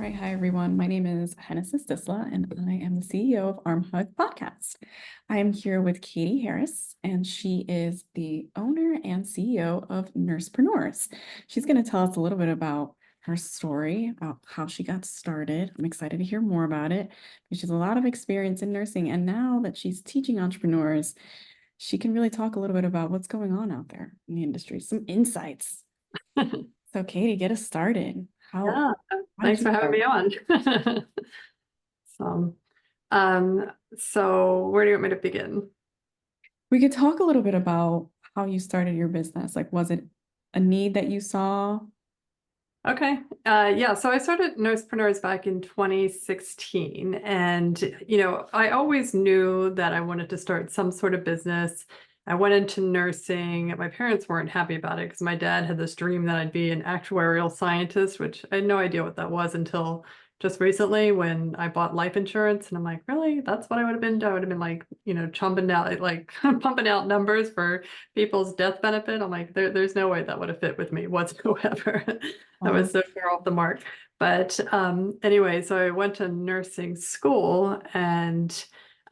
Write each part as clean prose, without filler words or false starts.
right. Hi, everyone. My name is Hannah Sistisla, and I am the CEO of Arm Hug Podcast. I am here with Catie Harris, and she is the owner and CEO of Nursepreneurs. She's going to tell us a little bit about her story, about how she got started. I'm excited to hear more about it because she has a lot of experience in nursing. And now that she's teaching entrepreneurs, she can really talk a little bit about what's going on out there in the industry, some insights. So, Catie, get us started. Yeah, thanks for having me on. So where do you want me to begin? We could talk a little bit about how you started your business. Like, was it a need that you saw? Okay. Yeah, so I started Nursepreneurs back in 2016. And, I always knew that I wanted to start some sort of business. I went into nursing. My parents weren't happy about it because my dad had this dream that I'd be an actuarial scientist, which I had no idea what that was until just recently when I bought life insurance. And I'm like, really? That's what I would have been? I would have been like, chomping out, like pumping out numbers for people's death benefit. I'm like, there's no way that would have fit with me whatsoever. That was so far off the mark. But anyway, so I went to nursing school and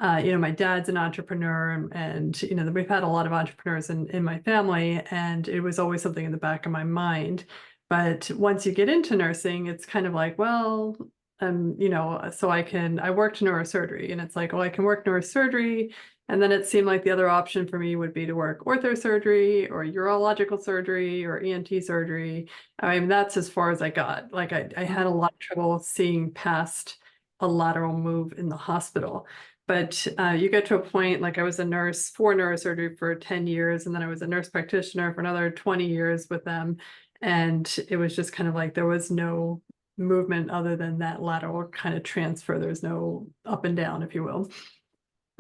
my dad's an entrepreneur and we've had a lot of entrepreneurs in my family, and it was always something in the back of my mind. But once you get into nursing, it's kind of like, well, so I worked neurosurgery, and it's like, well, I can work neurosurgery. And then it seemed like the other option for me would be to work orthosurgery or urological surgery or ENT surgery. I mean, that's as far as I got. Like I had a lot of trouble seeing past a lateral move in the hospital. But you get to a point, like I was a nurse for neurosurgery for 10 years, and then I was a nurse practitioner for another 20 years with them. And it was just kind of like there was no movement other than that lateral kind of transfer. There's no up and down, if you will.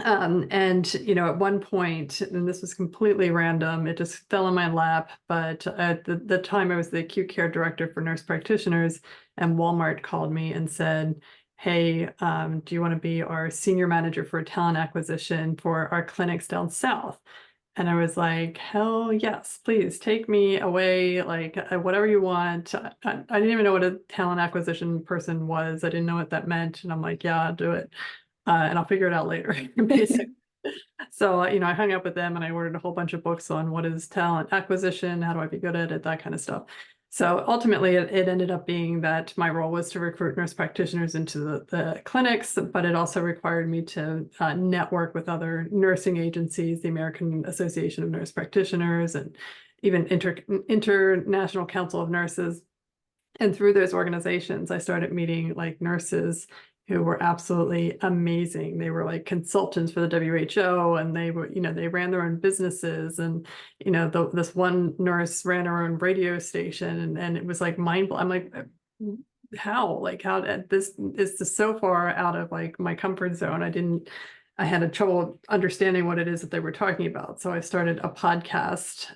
At one point, and this was completely random, it just fell in my lap. But at the time, I was the acute care director for nurse practitioners, and Walmart called me and said, hey, do you want to be our senior manager for talent acquisition for our clinics down south? And I was like, hell yes, please take me away, like whatever you want. I didn't even know what a talent acquisition person was. I didn't know what that meant. And I'm like, yeah, I'll do it. And I'll figure it out later, basically. So, I hung up with them and I ordered a whole bunch of books on what is talent acquisition, how do I be good at it, that kind of stuff. So ultimately, it ended up being that my role was to recruit nurse practitioners into the clinics, but it also required me to network with other nursing agencies, the American Association of Nurse Practitioners, and even International Council of Nurses. And through those organizations, I started meeting like nurses who were absolutely amazing. They were like consultants for the WHO, and they were, they ran their own businesses. And, this one nurse ran her own radio station, and it was like mind-blowing. I'm like, how this is so far out of like my comfort zone. I had a trouble understanding what it is that they were talking about. So I started a podcast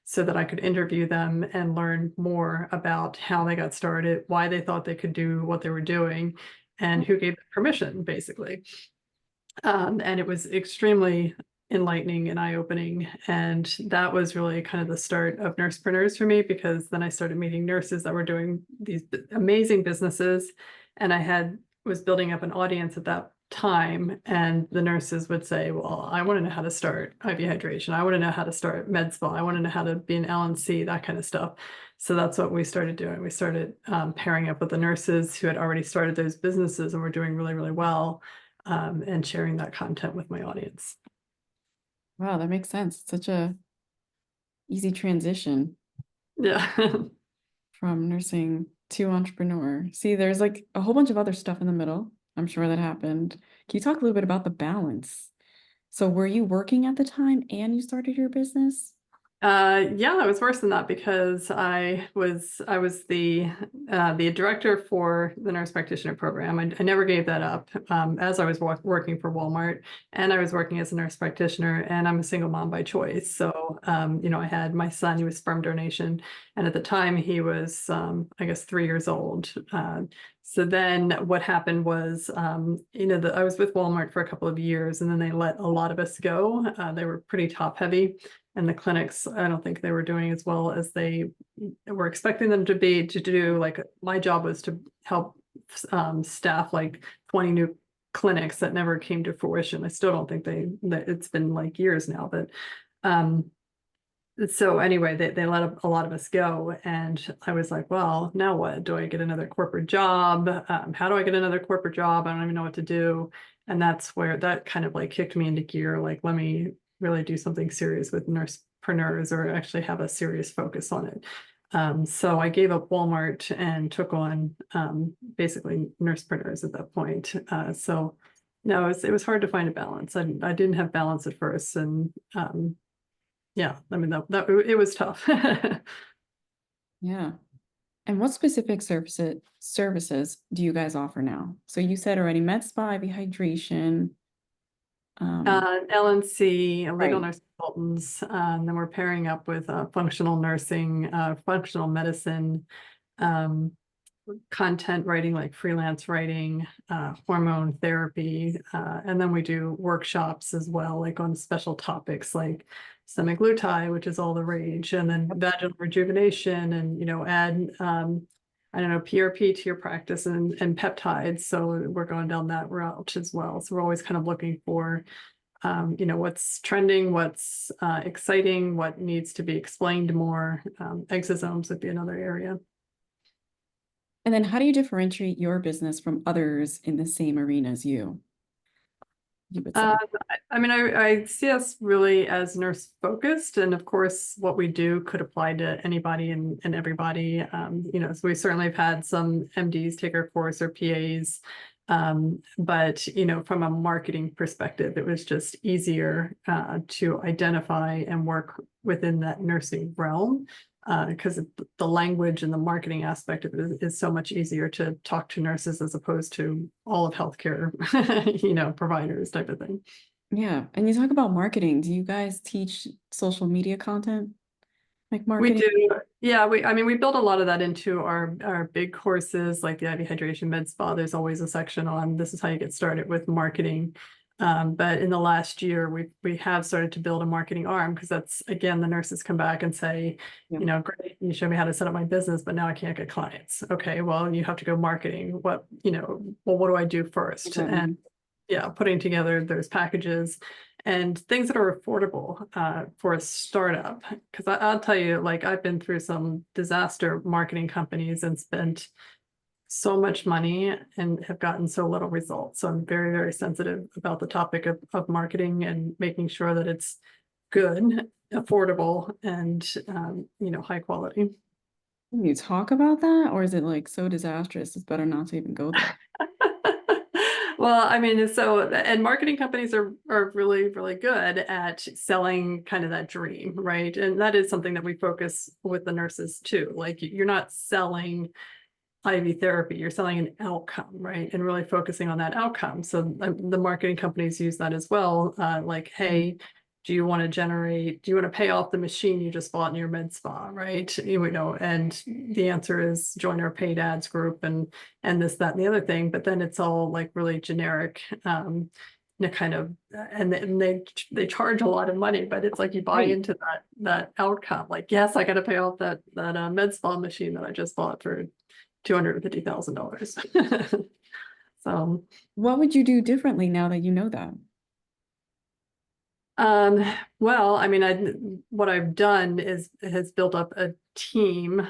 so that I could interview them and learn more about how they got started, why they thought they could do what they were doing, and who gave them permission, basically. And it was extremely enlightening and eye-opening. And that was really kind of the start of Nursepreneurs for me, because then I started meeting nurses that were doing these amazing businesses. And was building up an audience at that time. And the nurses would say, well, I want to know how to start IV hydration. I want to know how to start Medspa. I want to know how to be an LNC, that kind of stuff. So that's what we started doing. We started pairing up with the nurses who had already started those businesses and were doing really, really well, and sharing that content with my audience. Wow, that makes sense. Such a easy transition. Yeah. From nursing to entrepreneur. See, there's like a whole bunch of other stuff in the middle. I'm sure that happened. Can you talk a little bit about the balance? So were you working at the time and you started your business? Yeah, it was worse than that, because I was the director for the nurse practitioner program. I never gave that up, as I was working for Walmart, and I was working as a nurse practitioner, and I'm a single mom by choice. So, I had my son, he was sperm donation, and at the time he was, I guess, 3 years old. So then what happened was, I was with Walmart for a couple of years, and then they let a lot of us go. They were pretty top heavy. And the clinics, I don't think they were doing as well as they were expecting them to do. Like, my job was to help staff like 20 new clinics that never came to fruition. I still don't think that it's been like years now, but so anyway, they let a lot of us go, and I was like, well, now what? Do I get another corporate job? How do I get another corporate job? I don't even know what to do. And that's where that kind of like kicked me into gear. Like, let me really do something serious with Nursepreneurs, or actually have a serious focus on it. So I gave up Walmart and took on basically Nursepreneurs at that point. So no, it was hard to find a balance. I didn't have balance at first, and yeah, I mean, that it was tough. Yeah. And what specific services do you guys offer now? So you said already Medspa, IV hydration. LNC, legal Right. nurse consultants, then we're pairing up with functional nursing, functional medicine, um, content writing, like freelance writing, hormone therapy, and then we do workshops as well, like on special topics like semiglutide, which is all the rage, and then vaginal rejuvenation, and add I don't know, PRP to your practice, and peptides. So we're going down that route as well. So we're always kind of looking for what's trending, what's exciting, what needs to be explained more. Exosomes would be another area. And then how do you differentiate your business from others in the same arena as you would say? I mean, I see us really as nurse focused, and of course, what we do could apply to anybody and everybody. So we certainly have had some MDs take our course, or PAs, but from a marketing perspective, it was just easier to identify and work within that nursing realm. Because the language and the marketing aspect of it is so much easier to talk to nurses as opposed to all of healthcare, providers type of thing. Yeah. And you talk about marketing. Do you guys teach social media content? Like We marketing? do, yeah. We build a lot of that into our big courses, like the IV hydration med spa. There's always a section on this is how you get started with marketing. But in the last year, we have started to build a marketing arm, because that's, again, the nurses come back and say, Yeah. great, you showed me how to set up my business, but now I can't get clients. Okay, well, you have to go marketing. Well, what do I do first? Exactly. And yeah, putting together those packages and things that are affordable for a startup. Because I'll tell you, like, I've been through some disaster marketing companies and spent so much money and have gotten so little results. So I'm very, very sensitive about the topic of marketing, and making sure that it's good, affordable, and high quality. Can you talk about that? Or is it like so disastrous, it's better not to even go there? Well, I mean, and marketing companies are really, really good at selling kind of that dream, right? And that is something that we focus with the nurses too. Like, you're not selling IV therapy, you're selling an outcome, right? And really focusing on that outcome. So the marketing companies use that as well. Like, hey, do you want to pay off the machine you just bought in your med spa, right? And the answer is join our paid ads group, and this, that, and the other thing. But then it's all like really generic. Kind of, and they charge a lot of money, but it's like you buy Right. into that outcome. Like, yes, I got to pay off that med spa machine that I just bought for $250,000. So, What would you do differently now that you know that? well, I mean, what I've done has built up a team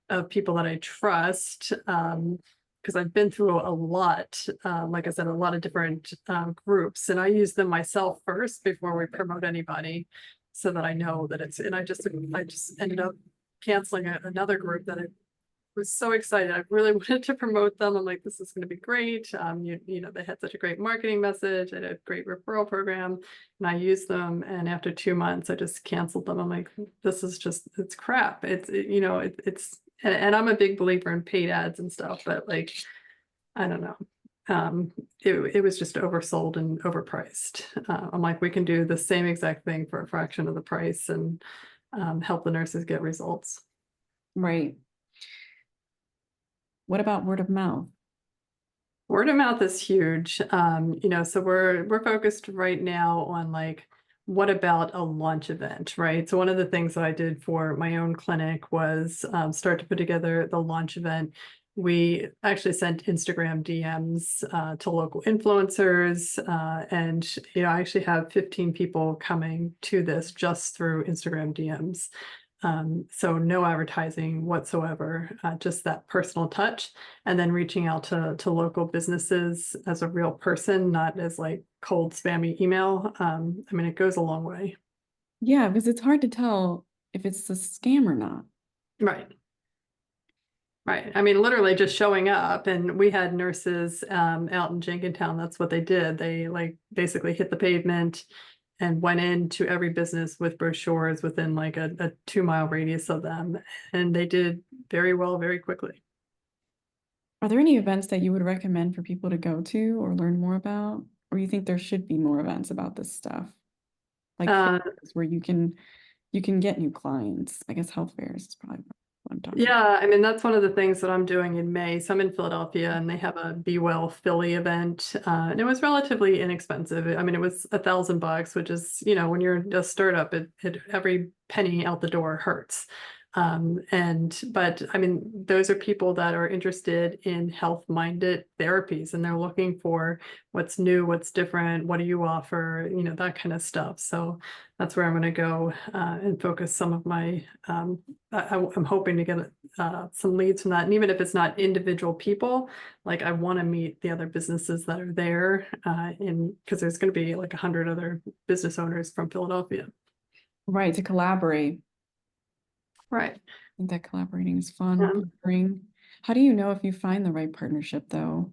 of people that I trust, because I've been through a lot, like I said, a lot of different groups, and I use them myself first before we promote anybody, so that I know that and I just ended up canceling another group that I was so excited. I really wanted to promote them. I'm like, this is going to be great. They had such a great marketing message. They had a great referral program, and I used them. And after 2 months, I just canceled them. I'm like, this is it's crap. And I'm a big believer in paid ads and stuff, but like, I don't know. It was just oversold and overpriced. I'm like, we can do the same exact thing for a fraction of the price, and help the nurses get results. Right. What about word of mouth? Word of mouth is huge. So we're focused right now on, like, what about a launch event, right? So one of the things that I did for my own clinic was start to put together the launch event, we actually sent Instagram DMs to local influencers. And, I actually have 15 people coming to this just through Instagram DMs. So no advertising whatsoever, just that personal touch, and then reaching out to local businesses as a real person, not as like cold spammy email. It goes a long way. Yeah, because it's hard to tell if it's a scam or not. Right. Right. Literally just showing up, and we had nurses out in Jenkintown. That's what they did. They like basically hit the pavement and went into every business with brochures within like a 2-mile radius of them. And they did very well, very quickly. Are there any events that you would recommend for people to go to or learn more about? Or you think there should be more events about this stuff? Like Uh, fairs where you can get new clients. I guess health fairs is probably what I'm talking about. Yeah, that's one of the things that I'm doing in May. So I'm in Philadelphia, and they have a Be Well Philly event. And it was relatively inexpensive. It was $1,000, which is, when you're a startup, every penny out the door hurts. But those are people that are interested in health-minded therapies, and they're looking for what's new, what's different, what do you offer, that kind of stuff. So that's where I'm going to go and focus some of my, I'm hoping to get some leads from that. And even if it's not individual people, like I want to meet the other businesses that are there because there's going to be like 100 other business owners from Philadelphia. Right, to collaborate. Right. I think that collaborating is fun. Yeah. Partnering. How do you know if you find the right partnership though?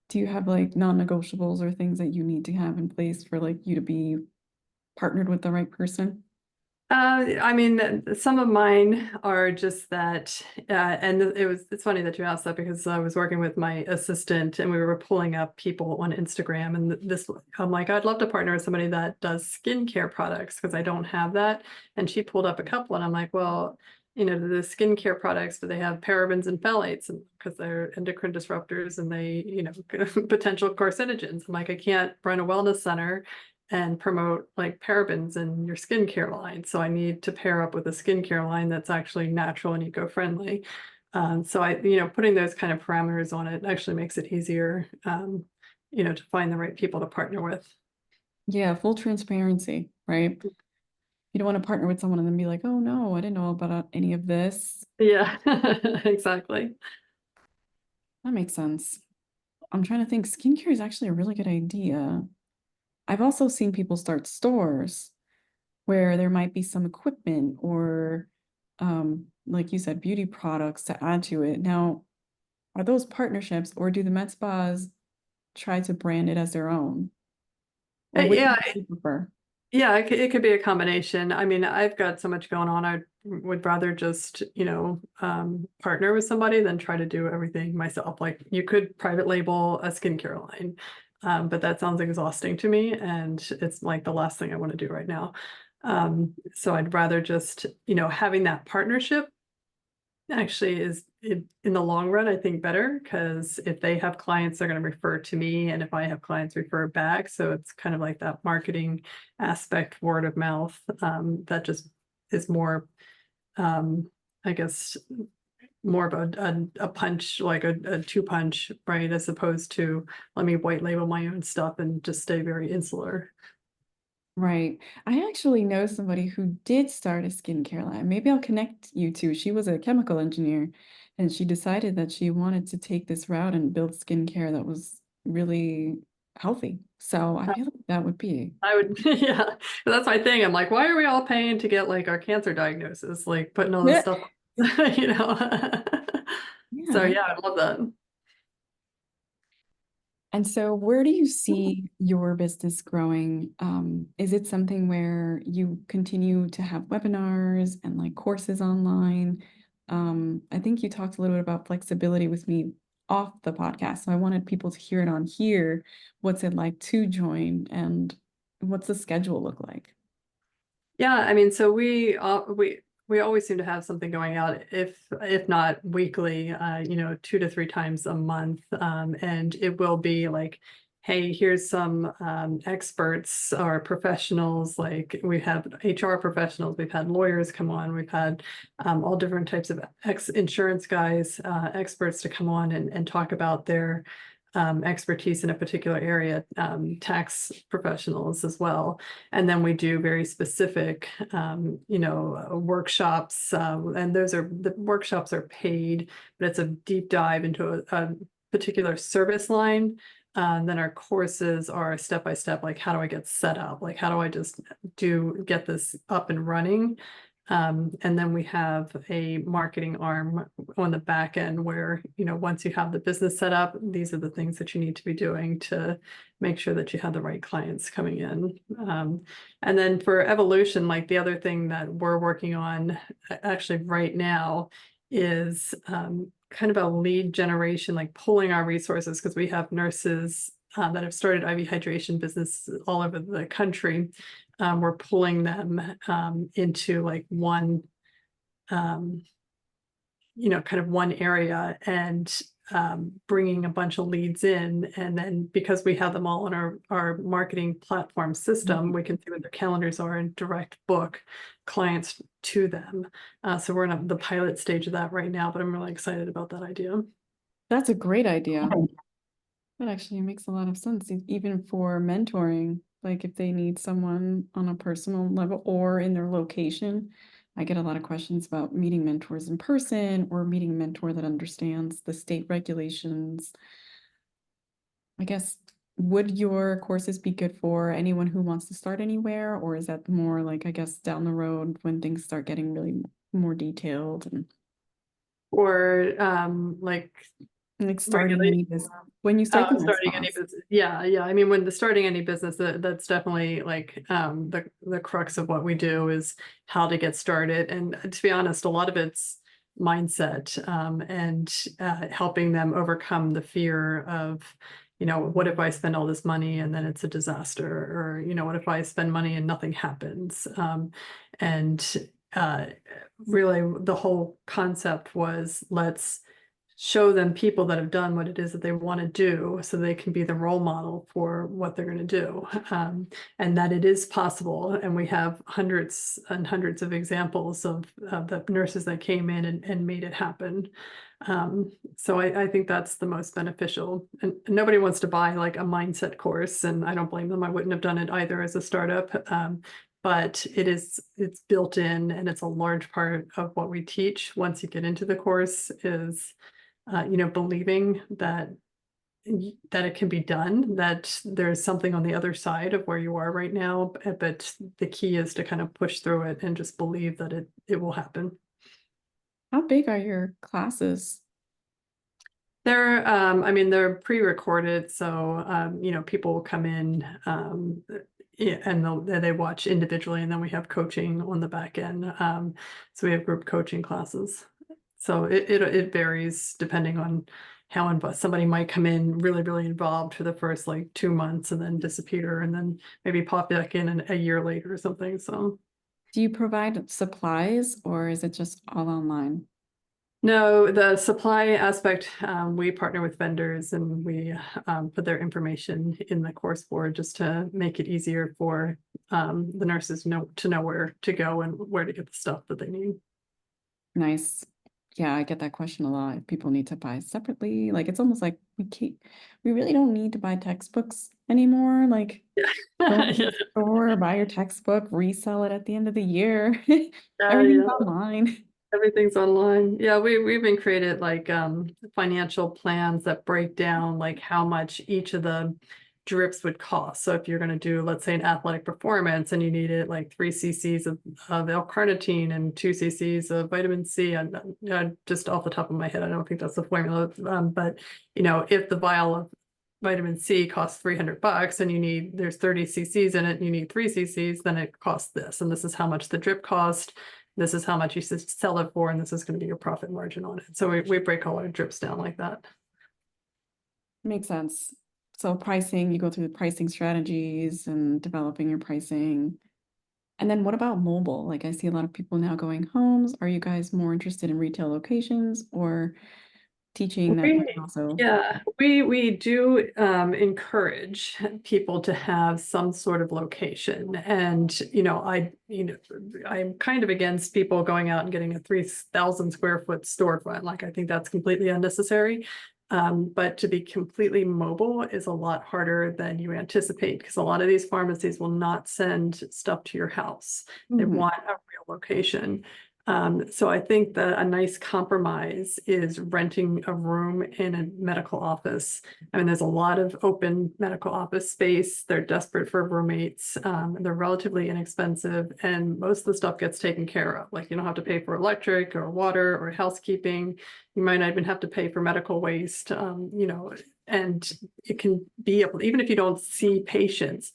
Do you have like non-negotiables or things that you need to have in place for like you to be partnered with the right person? Some of mine are just that, and it's funny that you asked that, because I was working with my assistant and we were pulling up people on Instagram, and I'm like, I'd love to partner with somebody that does skincare products because I don't have that. And she pulled up a couple, and I'm like, well, the skincare products, do they have parabens and phthalates? And because they're endocrine disruptors and they, potential carcinogens. I'm like, I can't run a wellness center and promote like parabens in your skincare line. So I need to pair up with a skincare line that's actually natural and eco-friendly. So putting those kind of parameters on it actually makes it easier, to find the right people to partner with. Yeah, full transparency, right? You don't want to partner with someone and then be like, oh no, I didn't know about any of this. Yeah, exactly. That makes sense. I'm trying to think, skincare is actually a really good idea. I've also seen people start stores where there might be some equipment or, like you said, beauty products to add to it. Now, are those partnerships, or do the med spas try to brand it as their own? Or which Yeah, do you prefer? yeah, it could be a combination. I've got so much going on. I would rather just, partner with somebody than try to do everything myself. Like you could private label a skincare line, but that sounds exhausting to me, and it's like the last thing I want to do right now. So I'd rather just, having that partnership actually is in the long run, I think better, because if they have clients, they're going to refer to me, and if I have clients, refer back. So it's kind of like that marketing aspect, word of mouth, that just is more, I guess, more of a punch, like a two punch, right? As opposed to let me white label my own stuff and just stay very insular. Right. I actually know somebody who did start a skincare line. Maybe I'll connect you two. She was a chemical engineer and she decided that she wanted to take this route and build skincare that was really healthy. So I feel like that would be. I would, yeah, that's my thing. I'm like, why are we all paying to get like our cancer diagnosis? Like putting all this Yeah. stuff, you know? So Yeah. yeah, I love that. And so where do you see your business growing? Is it something where you continue to have webinars and like courses online? I think you talked a little bit about flexibility with me off the podcast. So I wanted people to hear it on here. What's it like to join and what's the schedule look like? Yeah, so we always seem to have something going out, if not weekly, 2 to 3 times a month. And it will be like, hey, here's some experts or professionals, like we have HR professionals, we've had lawyers come on, we've had all different types of insurance guys, experts to come on and talk about their expertise in a particular area, tax professionals as well. And then we do very specific, workshops, and the workshops are paid, but it's a deep dive into a particular service line. Then our courses are step by step, like how do I get set up? Like how do I just get this up and running? And then we have a marketing arm on the back end where, once you have the business set up, these are the things that you need to be doing to make sure that you have the right clients coming in. And then for evolution, like the other thing that we're working on actually right now is kind of a lead generation, like pulling our resources, because we have nurses that have started IV hydration business all over the country. We're pulling them into like one, kind of one area and bringing a bunch of leads in. And then because we have them all on our marketing platform system, we can see what their calendars are and direct book clients to them. So we're in the pilot stage of that right now, but I'm really excited about that idea. That's a great idea. That actually makes a lot of sense, even for mentoring. Like if they need someone on a personal level or in their location. I get a lot of questions about meeting mentors in person or meeting a mentor that understands the state regulations. I guess, would your courses be good for anyone who wants to start anywhere, or is that more like, I guess, down the road when things start getting really more detailed and Or like starting any business when you start the starting any business? business. Yeah. I mean, when starting any business, that's definitely like the crux of what we do is how to get started. And to be honest, a lot of it's mindset, and helping them overcome the fear of, what if I spend all this money and then it's a disaster? Or, what if I spend money and nothing happens? And really the whole concept was, let's show them people that have done what it is that they want to do so they can be the role model for what they're going to do, and that it is possible. And we have hundreds and hundreds of examples of the nurses that came in and made it happen. So I think that's the most beneficial. And nobody wants to buy like a mindset course, and I don't blame them. I wouldn't have done it either as a startup. But it's built in, and it's a large part of what we teach once you get into the course is believing that it can be done, that there's something on the other side of where you are right now. But the key is to kind of push through it and just believe that it will happen. How big are your classes? They're pre-recorded, so people will come in, and they watch individually, and then we have coaching on the back end. So we have group coaching classes. So it varies depending on how involved. Somebody might come in really, really involved for the first like 2 months and then disappear and then maybe pop back in a year later or something. So Do you provide supplies or is it just all online? no, the supply aspect, we partner with vendors and we put their information in the course board just to make it easier for the nurses to know where to go and where to get the stuff that they need. Nice. Yeah, I get that question a lot. If people need to buy separately, like it's almost like we really don't need to buy textbooks anymore. Like go to Yeah. the store, buy your textbook, resell it at the end of the year. Yeah. Everything's online. Everything's online. Yeah, we even created like financial plans that break down like how much each of the drips would cost. So if you're going to do, let's say, an athletic performance and you needed like 3 cc's of L-carnitine and 2 cc's of vitamin C, and just off the top of my head, I don't think that's the formula. But if the vial of vitamin C costs $300 and there's 30 cc's in it and you need 3 cc's, then it costs this. And this is how much the drip cost. This is how much you sell it for, and this is going to be your profit margin on it. So we break all our drips down like that. Makes sense. So pricing, you go through the pricing strategies and developing your pricing. And then what about mobile? Like I see a lot of people now going homes. Are you guys more interested in retail locations or teaching that we can also. Yeah, we do encourage people to have some sort of location. And, I'm kind of against people going out and getting a 3,000 square foot storefront. Like, I think that's completely unnecessary. But to be completely mobile is a lot harder than you anticipate, because a lot of these pharmacies will not send stuff to your house. They Mhm. want a real location. So I think that a nice compromise is renting a room in a medical office. I mean, there's a lot of open medical office space. They're desperate for roommates. They're relatively inexpensive, and most of the stuff gets taken care of. Like, you don't have to pay for electric or water or housekeeping. You might not even have to pay for medical waste, and it can be, even if you don't see patients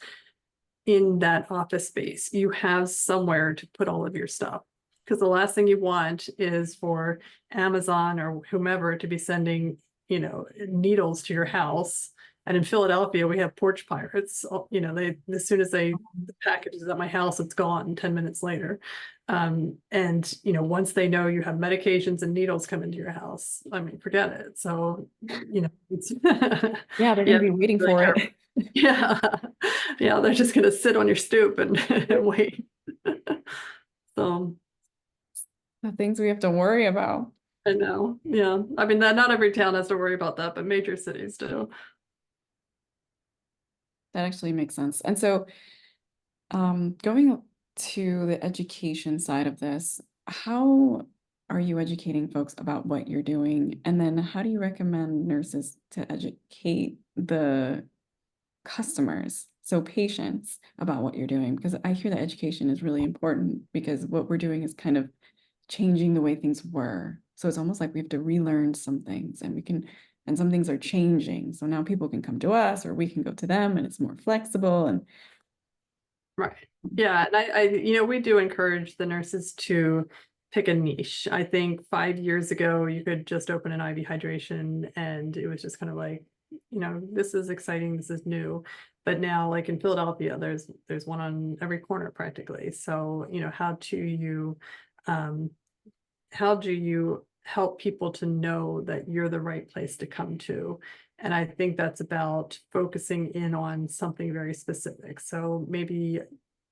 in that office space, you have somewhere to put all of your stuff. Because the last thing you want is for Amazon or whomever to be sending, needles to your house. And in Philadelphia, we have porch pirates. They, as soon as the package is at my house, it's gone 10 minutes later. And once they know you have medications and needles come into your house, I mean, forget it. So, it's Yeah, they're going yeah, to be waiting really for careful. it. Yeah. Yeah, they're just gonna sit on your stoop and wait. So The things we have to worry about. I know, yeah. I mean, that not every town has to worry about that, but major cities do. That actually makes sense. And so, going to the education side of this, how are you educating folks about what you're doing? And then how do you recommend nurses to educate the customers, so patients, about what you're doing? Because I hear that education is really important, because what we're doing is kind of changing the way things were. So it's almost like we have to relearn some things, and some things are changing. So now people can come to us or we can go to them, and it's more flexible. And Right. Yeah, and we do encourage the nurses to pick a niche. I think 5 years ago, you could just open an IV hydration and it was just kind of like, this is exciting, this is new. But now, like in Philadelphia, there's one on every corner practically. So, um, how do you help people to know that you're the right place to come to? And I think that's about focusing in on something very specific. So maybe,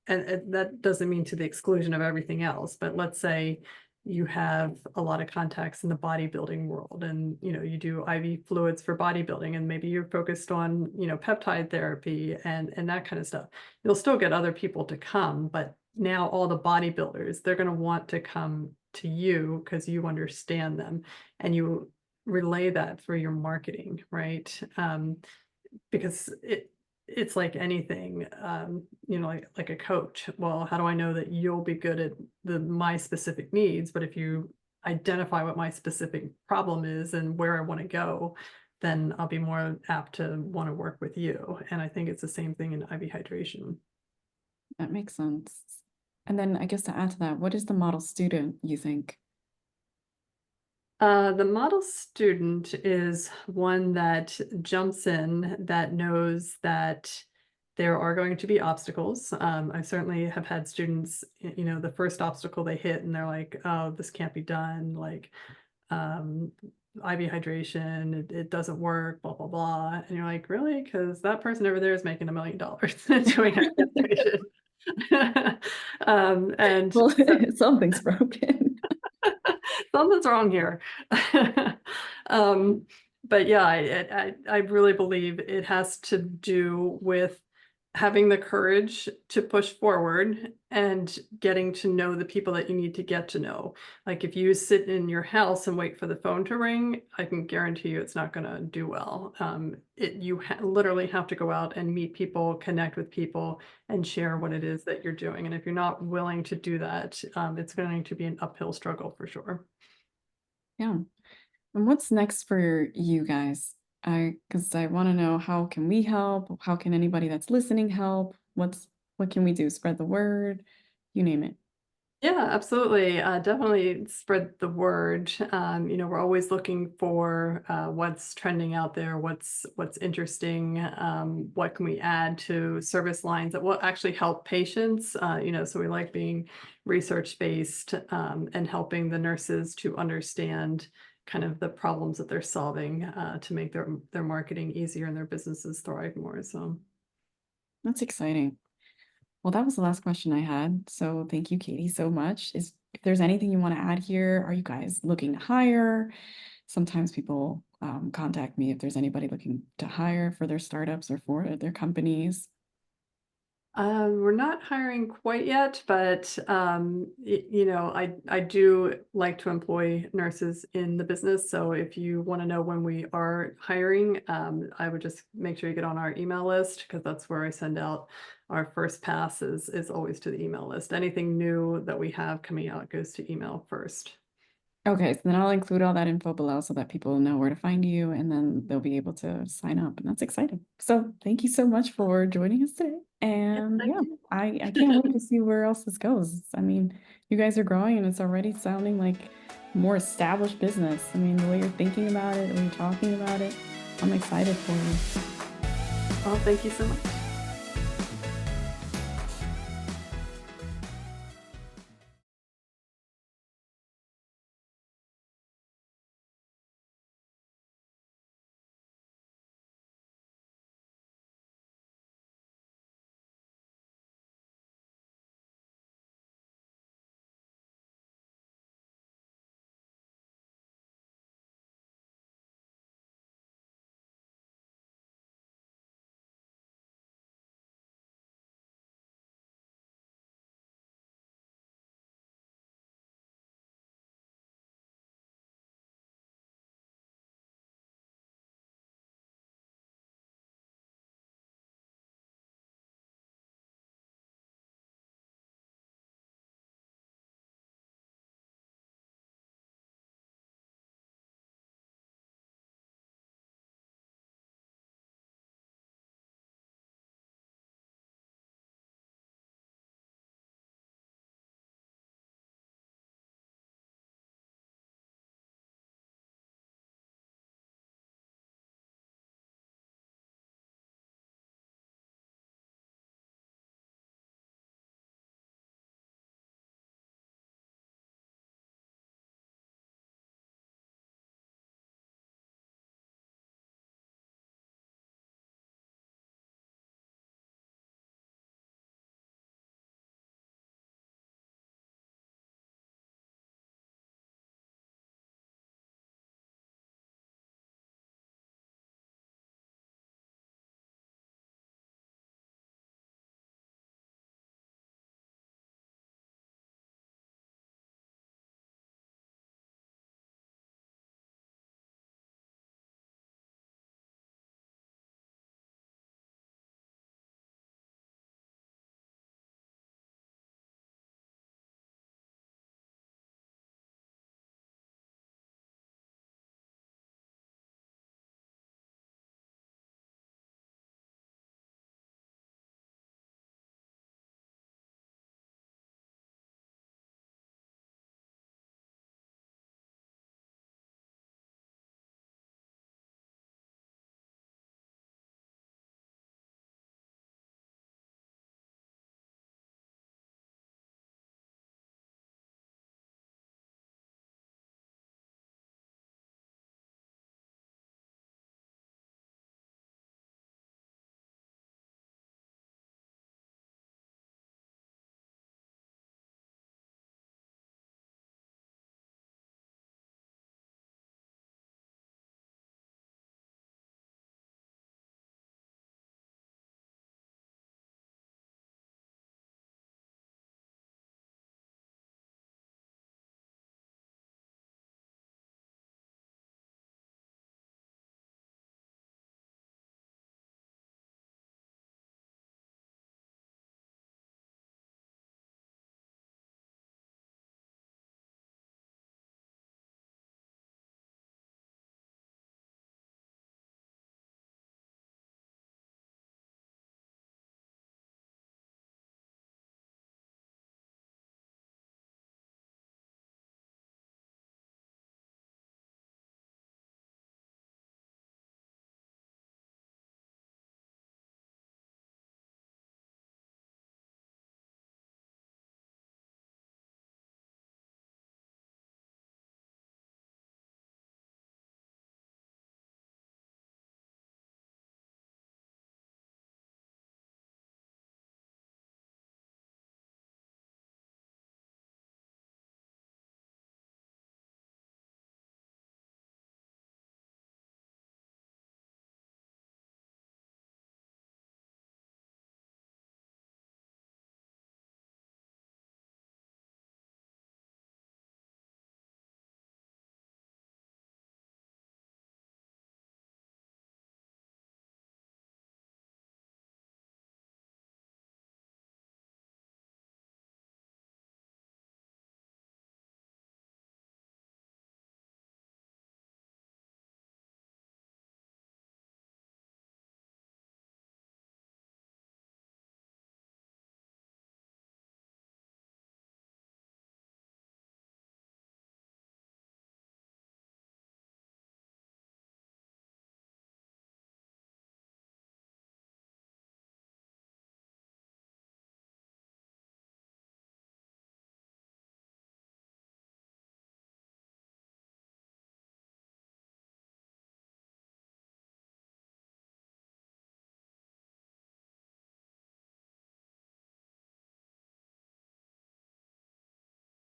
and that doesn't mean to the exclusion of everything else, but let's say you have a lot of contacts in the bodybuilding world, and you do IV fluids for bodybuilding, and maybe you're focused on peptide therapy and that kind of stuff. You'll still get other people to come, but now all the bodybuilders, they're going to want to come to you because you understand them, and you relay that through your marketing, right? Because it's like anything, like a coach. Well, how do I know that you'll be good at my specific needs? But if you identify what my specific problem is and where I want to go, then I'll be more apt to want to work with you. And I think it's the same thing in IV hydration. that makes sense. And then I guess to add to that, what is the model student, you think? The model student is one that jumps in, that knows that there are going to be obstacles. I certainly have had students, the first obstacle they hit and they're like, oh, this can't be done. Like, IV hydration, it doesn't work, blah, blah, blah. And you're like, really? Because that person over there is making $1 million doing hydration. And Well, so something's broken. something's wrong here. But yeah, I really believe it has to do with having the courage to push forward and getting to know the people that you need to get to know. Like, if you sit in your house and wait for the phone to ring, I can guarantee you it's not going to do well. You literally have to go out and meet people, connect with people, and share what it is that you're doing. And if you're not willing to do that, it's going to be an uphill struggle for sure. Yeah. And what's next for you guys? Because I want to know, how can we help? How can anybody that's listening help? What can we do? Spread the word, you name it. Yeah, absolutely. Definitely spread the word. We're always looking for what's trending out there, what's interesting, what can we add to service lines that will actually help patients. So we like being research-based, and helping the nurses to understand kind of the problems that they're solving to make their marketing easier and their businesses thrive more. So That's exciting. Well, that was the last question I had. So thank you, Catie, so much. If there's anything you want to add here, are you guys looking to hire? Sometimes people contact me if there's anybody looking to hire for their startups or for their companies. We're not hiring quite yet, but I do like to employ nurses in the business. So if you want to know when we are hiring, I would just make sure you get on our email list, because that's where I send out our first pass is always to the email list. Anything new that we have coming out goes to email first. Okay, so then I'll include all that info below so that people know where to find you, and then they'll be able to sign up, and that's exciting. So thank you so much for joining us today. And Thank yeah, you. I can't wait to see where else this goes. I mean, you guys are growing and it's already sounding like more established business. I mean, the way you're thinking about it, the way you're talking about it, I'm excited for you. Well, thank you so much.